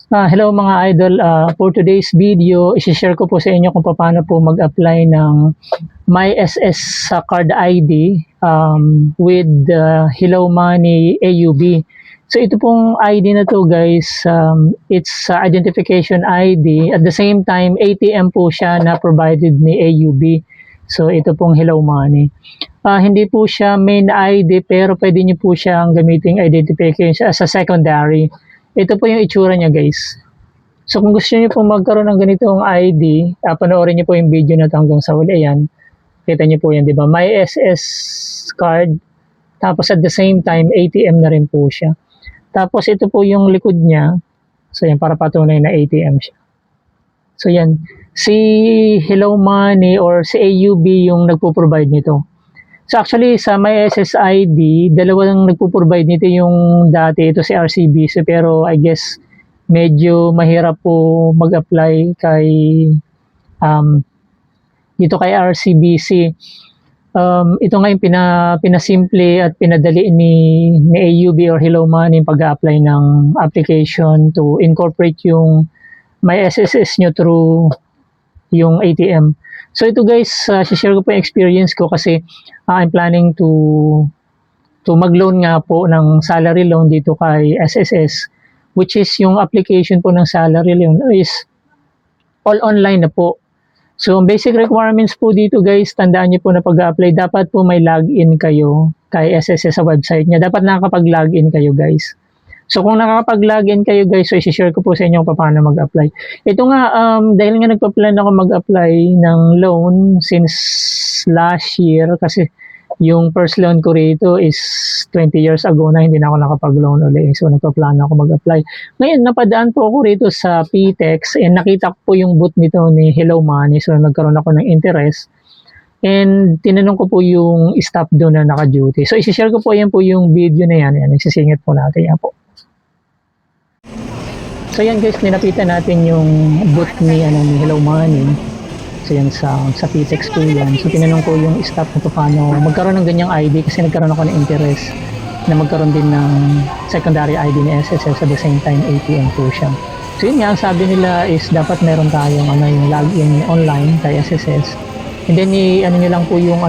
Hello mga idol, for today's video, isi-share ko po sa inyo kung paano po mag-apply ng MySS sa card ID with Hello Money AUB. So ito pong ID na to guys, it's identification ID. At the same time, ATM po siya na provided ni AUB. So ito pong Hello Money. Hindi po siya main ID pero pwede niyo po siyang gamitin identification as a secondary. Ito po yung itsura niya guys. So kung gusto niyo po magkaroon ng ganitong ID, panoorin niyo po yung video na ito hanggang sa huli. Ayan. Kita niyo po yan, di ba? May SS card. Tapos at the same time, ATM na rin po siya. Tapos ito po yung likod niya. So yan, para patunay na ATM siya. So yan. Si Hello Money or si AUB yung nagpo-provide nito. So actually sa My SSID, dalawang nagpo-provide nito yung dati, ito si RCBC, pero I guess medyo mahirap po mag-apply kay dito kay RCBC. Ito nga yung pinasimple at pinadali ni AUB or Hello Money yung pag-apply ng application to incorporate yung My SSS nyo through yung ATM. So ito guys, share ko po yung experience ko kasi I'm planning to mag-loan nga po ng salary loan dito kay SSS, which is yung application po ng salary loan is all online na po. So basic requirements po dito guys, tandaan niyo po na pag-apply, dapat po may login kayo kay SSS sa website niya. Dapat nakakapag-login kayo guys. So kung nakakapag-login kayo guys, so isi-share ko po sa inyo kung paano mag-apply. Ito nga, dahil nga nagpa-plan ako mag-apply ng loan since last year, kasi yung first loan ko rito is 20 years ago na, hindi na ako nakapag-loan ulit. So nagpa-plan ako mag-apply. Ngayon, napadaan po ako rito sa PTEX and nakita ko po yung booth nito ni Hello Money. So nagkaroon ako ng interest. And tinanong ko po yung staff doon na naka-duty. So isi-share ko po yan po yung video na yan. Yan, isisingit po natin yan po. So yan guys, nilapitan natin yung booth ni Hello Money. So yan sa PTEX po yan. So tinanong ko yung staff kung paano magkaroon ng ganyang ID kasi nagkaroon ako ng interest na magkaroon din ng secondary ID ni SSS at the same time ATM po siya. So yun nga, ang sabi nila is dapat meron tayong yung login online kay SSS. And then nyo lang po yung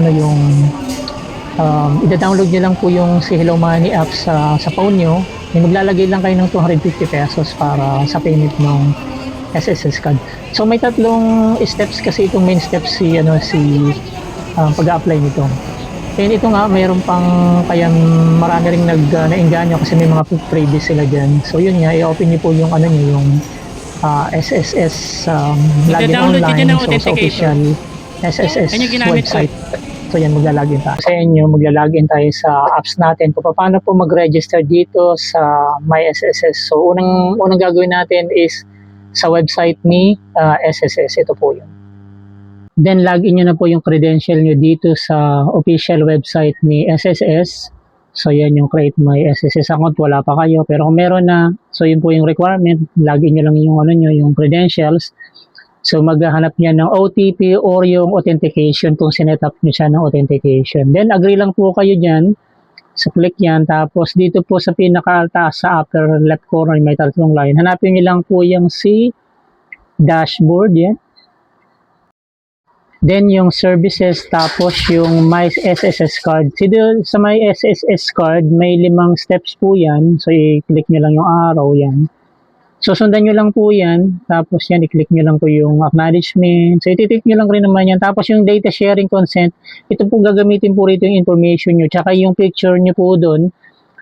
ida-download nyo lang po yung si Hello Money app sa phone nyo. Maglalagay lang kayo ng 250 pesos para sa payment ng SSS card. So may tatlong steps kasi itong main steps si pag-apply nito. And ito nga, mayroon pang kaya marami ring na-engganyo kasi may mga freebies sila diyan. So yun nga, i-open niyo po yung yung SSS login online sa official SSS website. So yan, maglalagin tayo sa inyo, maglalagin tayo sa apps natin kung paano po mag-register dito sa MySSS. So unang gagawin natin is sa website ni SSS, ito po yun. Then login nyo na po yung credential nyo dito sa official website ni SSS. So yan yung create my SSS account, wala pa kayo, pero kung meron na, so yun po yung requirement, login nyo lang yung credentials. So maghahanap niya ng OTP or yung authentication kung sinet up niyo siya ng authentication. Then agree lang po kayo diyan. So click yan. Tapos dito po sa pinakataas sa upper left corner may tatlong line. Hanapin niyo lang po yung si dashboard yan. Then yung services, tapos yung My SSS card. Sa My SSS card may 5 steps po yan. So i-click niyo lang yung arrow yan. So, sundan nyo lang po yan. Tapos yan, i-click nyo lang po yung acknowledgement. So, iti-tick nyo lang rin naman yan. Tapos yung data sharing consent, ito po gagamitin po rito yung information nyo. Tsaka yung picture nyo po doon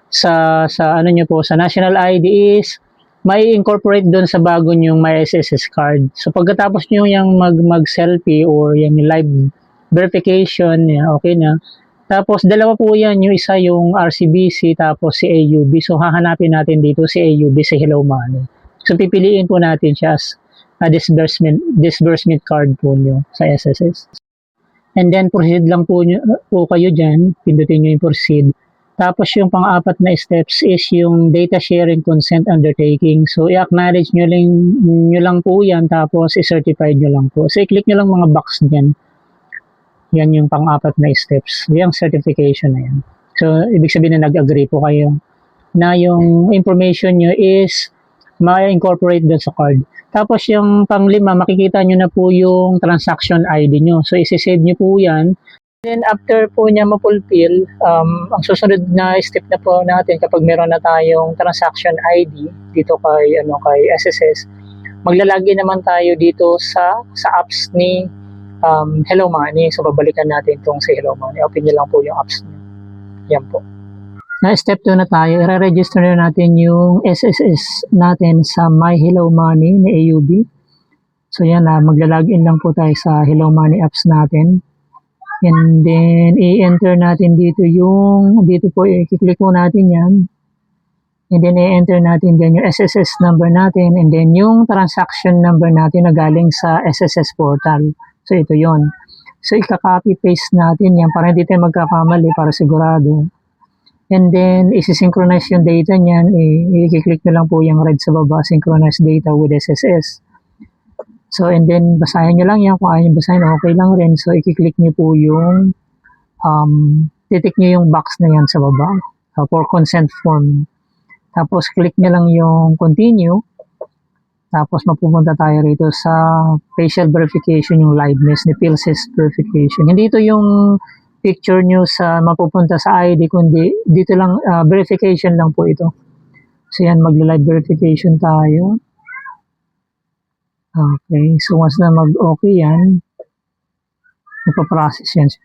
sa nyo po, sa national ID is may incorporate doon sa bago nyong My SSS card. So, pagkatapos nyo yung mag-selfie or yung live verification, yan, okay na. Tapos, dalawa po yan. Yung isa yung RCBC, tapos si AUB. So, hahanapin natin dito si AUB, si Hello Money. So, pipiliin po natin siya as a disbursement card po nyo sa SSS. And then, proceed lang po kayo dyan. Pindutin nyo yung proceed. Tapos, yung pang-apat na steps is yung data sharing consent undertaking. So, i-acknowledge nyo lang po yan. Tapos, i-certify nyo lang po. So, i-click nyo lang mga box dyan. Yan yung pang-apat na steps. Yung certification na yan. So, ibig sabihin na nag-agree po kayo na yung information nyo is ma-incorporate doon sa card. Tapos yung panglima, makikita nyo na po yung transaction ID nyo. So, isi-save nyo po yan. Then, after po niya ma-fulfill, ang susunod na step na po natin kapag meron na tayong transaction ID dito kay SSS, maglalagay naman tayo dito sa apps ni Hello Money. So, babalikan natin itong si Hello Money. Open nyo lang po yung apps nyo. Yan po. Na step 2 na tayo, i-register na natin yung SSS natin sa My Hello Money na AUB. So yan na, magla-login lang po tayo sa Hello Money apps natin. And then, i-enter natin dito po, i-click po natin yan. And then, i-enter natin din yung SSS number natin. And then, yung transaction number natin na galing sa SSS portal. So, ito yon. So, ika-copy-paste natin yan para hindi tayo magkakamali, para sigurado. And then, isi-synchronize yung data niyan. I-click na lang po yung red sa baba, synchronize data with SSS. So, and then, basahin nyo lang yan. Kung ayaw nyo basahin, okay lang rin. So, i-click nyo po yung, titik nyo yung box na yan sa baba for consent form. Tapos, click nyo lang yung continue. Tapos, mapupunta tayo rito sa facial verification, yung liveness ni PhilSys verification. Hindi ito yung picture nyo sa mapupunta sa ID, kundi dito lang, verification lang po ito. So, yan, mag-live verification tayo. Okay, so once na mag-okay yan, ipaprocess yan siya.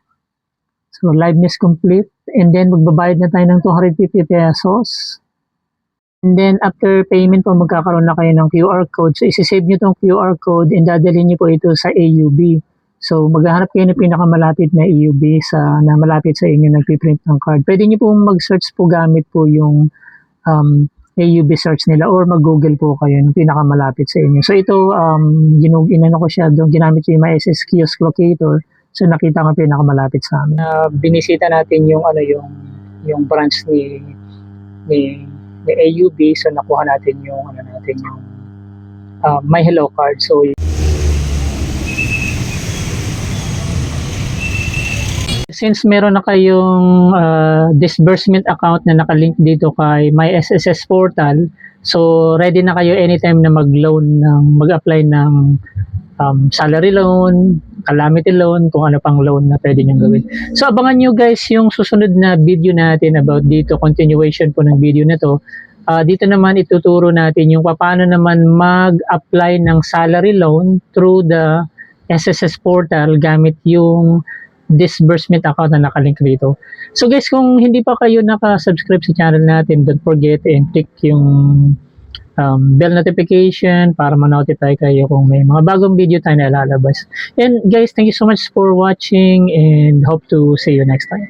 So, liveness complete. And then, magbabayad na tayo ng 250 pesos. And then, after payment po, magkakaroon na kayo ng QR code. So, isi-save nyo itong QR code and dadalhin nyo po ito sa AUB. So, maghahanap kayo ng pinakamalapit na AUB na malapit sa inyo, nagpiprint ng card. Pwede nyo pong mag-search po gamit po yung AUB search nila or mag-google po kayo ng pinakamalapit sa inyo. So, ito, ginano ko siya doon, ginamit ko yung SS Kiosk Locator. So, nakita ko pinakamalapit sa amin. Binisita natin yung branch ni AUB. So, nakuha natin yung My Hello card. So, since meron na kayong disbursement account na nakalink dito kay My SSS portal, so ready na kayo anytime na mag-apply ng salary loan, calamity loan, kung ano pang loan na pwede nyo gawin. So abangan nyo guys yung susunod na video natin about dito, continuation po ng video na to. Dito naman ituturo natin yung paano naman mag-apply ng salary loan through the SSS portal gamit yung disbursement account na nakalink dito. So guys, kung hindi pa kayo naka-subscribe sa channel natin, don't forget and click yung bell notification para ma-notify kayo kung may mga bagong video tayo na ilalabas. And guys, thank you so much for watching and hope to see you next time.